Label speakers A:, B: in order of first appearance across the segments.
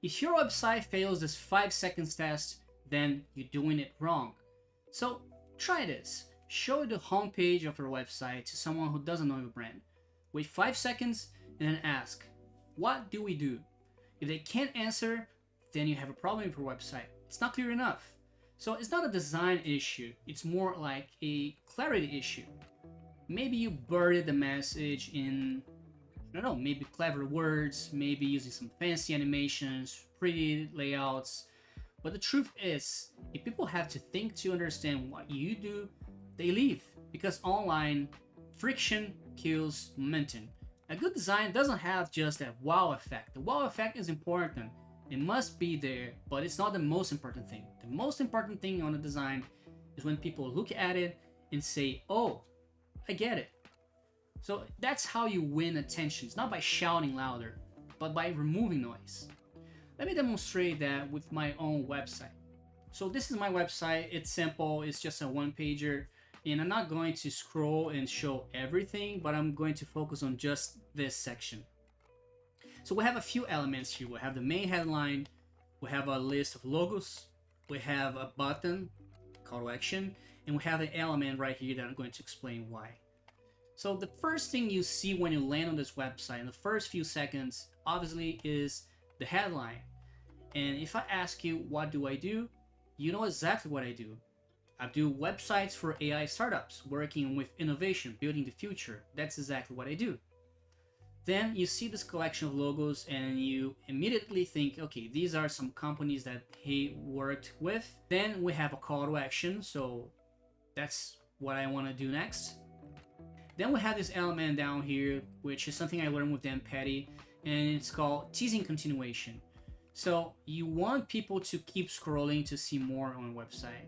A: If your website fails this 5 seconds test, then you're doing it wrong. So try this. Show the homepage of your website to someone who doesn't know your brand. Wait 5 seconds and then ask, what do we do? If they can't answer, then you have a problem with your website. It's not clear enough. So it's not a design issue, it's more like a clarity issue. Maybe you buried the message in, I don't know, maybe clever words, maybe using some fancy animations, pretty layouts. But the truth is, if people have to think to understand what you do, they leave. Because online, friction kills momentum. A good design doesn't have just that wow effect. The wow effect is important. It must be there, but it's not the most important thing. The most important thing on a design is when people look at it and say, oh, I get it. So that's how you win attention. It's not by shouting louder, but by removing noise. Let me demonstrate that with my own website. So this is my website. It's simple. It's just a one-pager. And I'm not going to scroll and show everything, but I'm going to focus on just this section. So we have a few elements here. We have the main headline. We have a list of logos. We have a button, call to action, and we have an element right here that I'm going to explain why. So the first thing you see when you land on this website in the first few seconds, obviously, is the headline. And if I ask you, what do I do? You know exactly what I do. I do websites for AI startups, working with innovation, building the future. That's exactly what I do. Then you see this collection of logos and you immediately think, okay, these are some companies that he worked with. Then we have a call to action, so that's what I want to do next. Then we have this element down here, which is something I learned with Dan Petty, and it's called teasing continuation. So you want people to keep scrolling to see more on a website.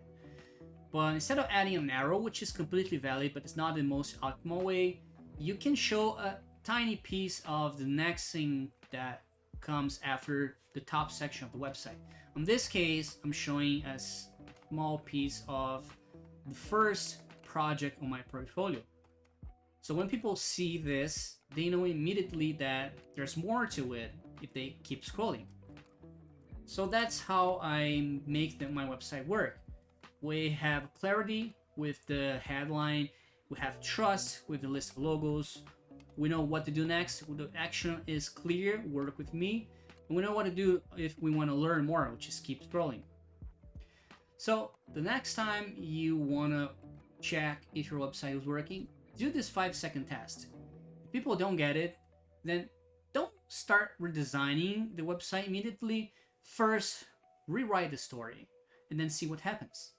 A: But instead of adding an arrow, which is completely valid, but it's not the most optimal way, you can show a tiny piece of the next thing that comes after the top section of the website. In this case, I'm showing a small piece of the first project on my portfolio. So when people see this, they know immediately that there's more to it if they keep scrolling. So that's how I make my website work. We have clarity with the headline, we have trust with the list of logos, we know what to do next, the action is clear, work with me, and we know what to do if we want to learn more, which is keep scrolling. So the next time you want to check if your website is working, do this 5-second test. If people don't get it, then don't start redesigning the website immediately. First, rewrite the story and then see what happens.